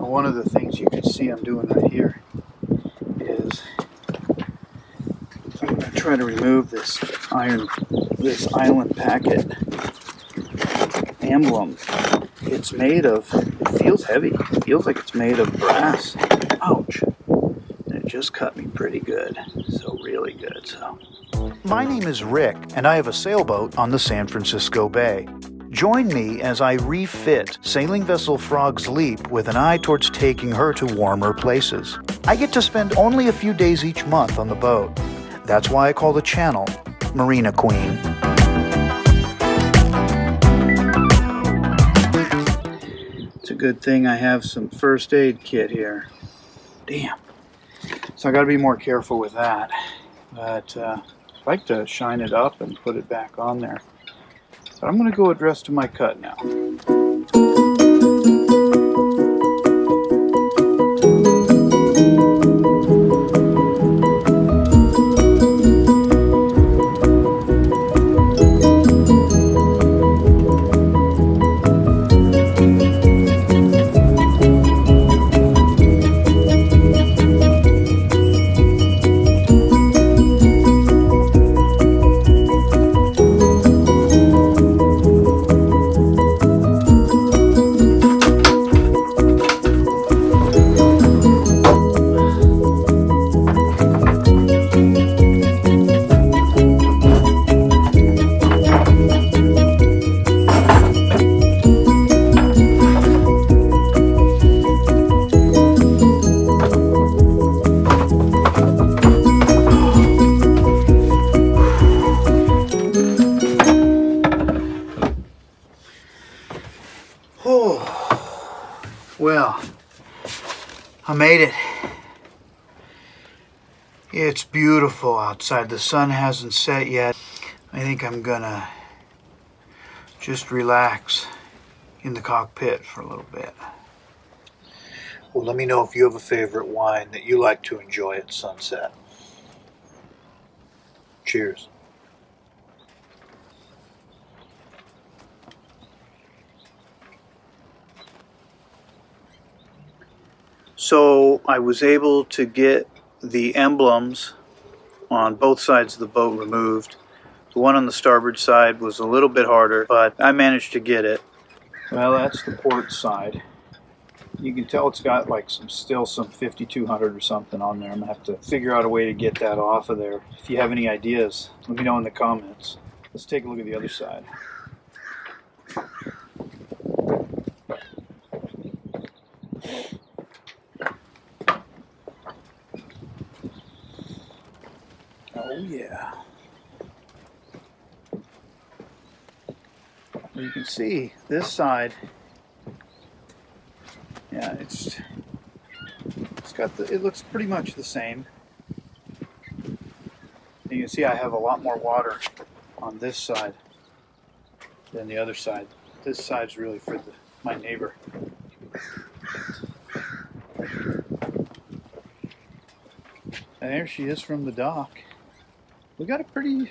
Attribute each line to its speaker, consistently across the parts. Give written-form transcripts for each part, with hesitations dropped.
Speaker 1: Well, one of the things you can see I'm doing right here is I'm going to try to remove this island packet emblem. It's made of, it feels heavy. It feels like it's made of brass. Ouch. And it just cut me pretty good. So really good. So. My name is Rick, and I have a sailboat on the San Francisco Bay. Join me as I refit sailing vessel Frog's Leap with an eye towards taking her to warmer places. I get to spend only a few days each month on the boat. That's why I call the channel Marina Queen. It's a good thing I have some first aid kit here. Damn. So I got to be more careful with that. But I'd like to shine it up and put it back on there. But I'm going to go address to my cut now. Well, I made it. It's beautiful outside. The sun hasn't set yet. I think I'm gonna just relax in the cockpit for a little bit. Well, let me know if you have a favorite wine that you like to enjoy at sunset. Cheers. So I was able to get the emblems on both sides of the boat removed. The one on the starboard side was a little bit harder, but I managed to get it. Well, that's the port side. You can tell it's got like still some 5200 or something on there. I'm gonna have to figure out a way to get that off of there. If you have any ideas, let me know in the comments. Let's take a look at the other side. Oh yeah. Well, you can see this side. Yeah, it's got it looks pretty much the same. And you can see I have a lot more water on this side than the other side. This side's really for my neighbor. And there she is from the dock. We got a pretty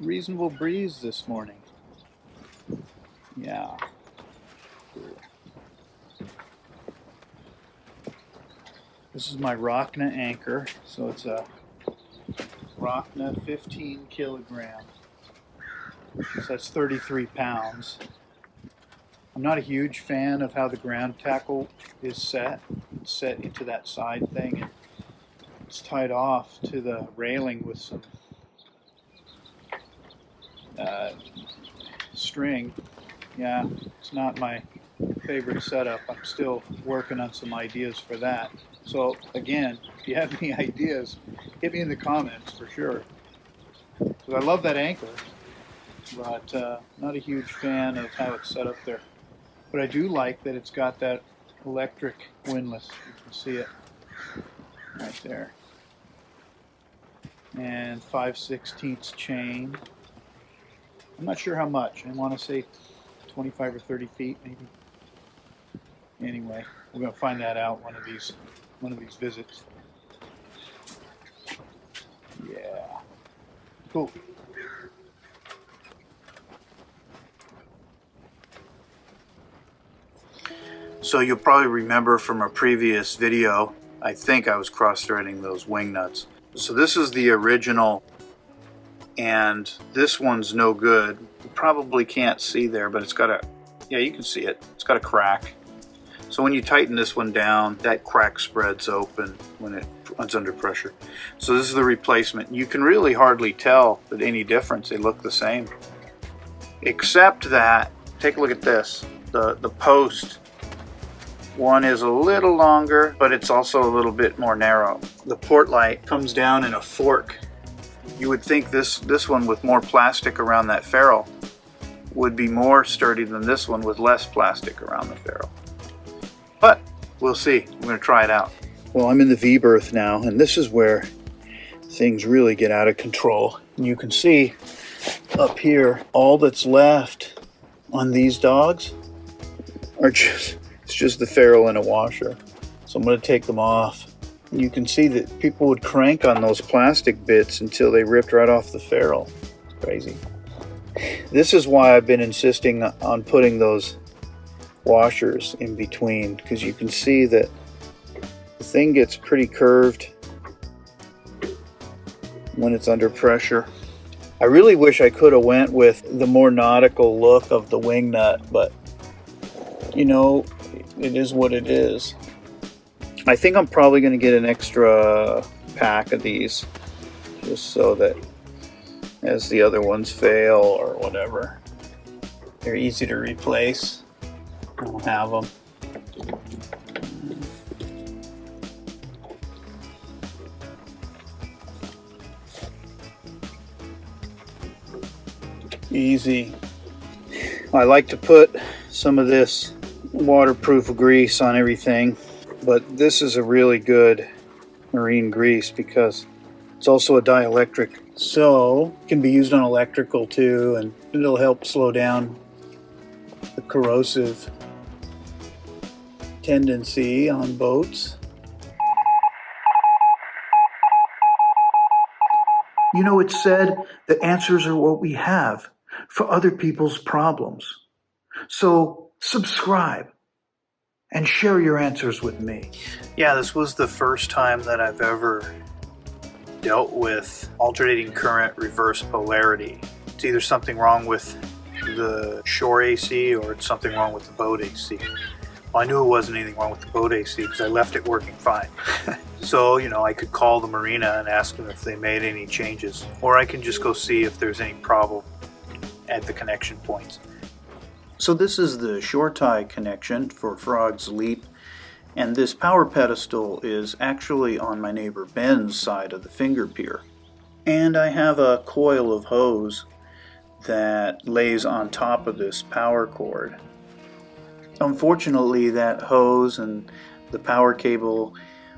Speaker 1: reasonable breeze this morning. Yeah. Cool. This is my Rockna anchor. So it's a Rockna 15 kilogram. So that's 33 pounds. I'm not a huge fan of how the ground tackle is set. It's set into that side thing. And it's tied off to the railing with some string. Yeah, it's not my favorite setup. I'm still working on some ideas for that. So again, if you have any ideas, hit me in the comments for sure. Because I love that anchor, but not a huge fan of how it's set up there. But I do like that it's got that electric windlass. You can see it right there. And 5/16 chain. I'm not sure how much. I want to say 25 or 30 feet maybe. Anyway, we're going to find that out one of these visits. Yeah. Cool. So you'll probably remember from a previous video, I think I was cross-threading those wing nuts. So this is the original, and this one's no good. You probably can't see there, but it's got a, yeah, you can see it. It's got a crack. So when you tighten this one down, that crack spreads open when it's under pressure. So this is the replacement. You can really hardly tell that any difference. They look the same. Except that, take a look at this. The post one is a little longer, but it's also a little bit more narrow. The port light comes down in a fork. You would think this one with more plastic around that ferrule would be more sturdy than this one with less plastic around the ferrule. But we'll see. I'm going to try it out. Well, I'm in the V-berth now, and this is where things really get out of control. And you can see up here, all that's left on these dogs are it's just the ferrule and a washer. So I'm going to take them off. And you can see that people would crank on those plastic bits until they ripped right off the ferrule. It's crazy. This is why I've been insisting on putting those washers in between, because you can see that the thing gets pretty curved when it's under pressure. I really wish I could have went with the more nautical look of the wing nut, but you know, it is what it is. I think I'm probably going to get an extra pack of these, just so that as the other ones fail or whatever, they're easy to replace. I'll have them. Easy. I like to put some of this waterproof grease on everything, but this is a really good marine grease because it's also a dielectric, so it can be used on electrical too, and it'll help slow down the corrosive tendency on boats. You know, it's said that answers are what we have for other people's problems. So subscribe and share your answers with me. Yeah, this was the first time that I've ever dealt with alternating current reverse polarity. It's either something wrong with the shore AC or it's something wrong with the boat AC. Well, I knew it wasn't anything wrong with the boat AC because I left it working fine. So, you know, I could call the marina and ask them if they made any changes, or I can just go see if there's any problem at the connection points. So this is the shore tie connection for Frog's Leap, and this power pedestal is actually on my neighbor Ben's side of the finger pier. And I have a coil of hose that lays on top of this power cord. Unfortunately, that hose and the power cable,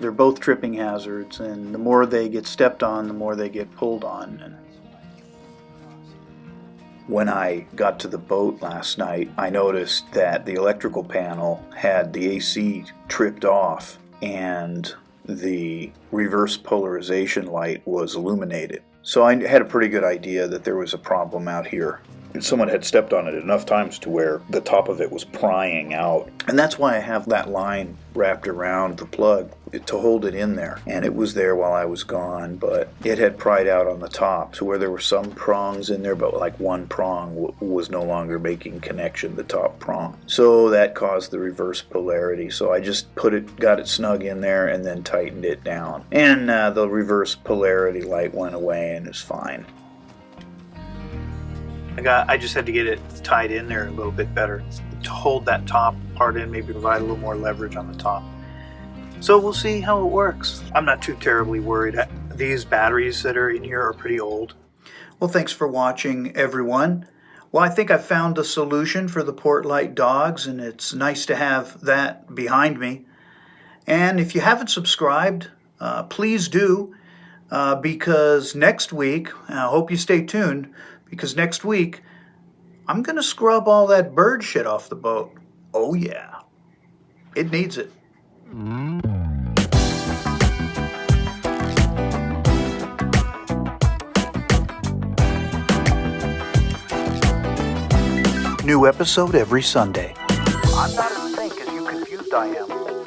Speaker 1: they're both tripping hazards, and the more they get stepped on, the more they get pulled on. And when I got to the boat last night, I noticed that the electrical panel had the AC tripped off and the reverse polarization light was illuminated. So I had a pretty good idea that there was a problem out here. And someone had stepped on it enough times to where the top of it was prying out. And that's why I have that line wrapped around the plug to hold it in there. And it was there while I was gone, but it had pried out on the top. So where there were some prongs in there, but like one prong was no longer making connection, the top prong. So that caused the reverse polarity. So I just got it snug in there and then tightened it down. And the reverse polarity light went away and is fine. I just had to get it tied in there a little bit better to hold that top part in, maybe provide a little more leverage on the top. So we'll see how it works. I'm not too terribly worried. These batteries that are in here are pretty old. Well, thanks for watching, everyone. Well, I think I've found a solution for the port light dogs, and it's nice to have that behind me. And if you haven't subscribed, please do, because next week, I hope you stay tuned, because next week, I'm going to scrub all that bird shit off the boat. Oh yeah, it needs it. New episode every Sunday. I'm not as think as you confuse I am.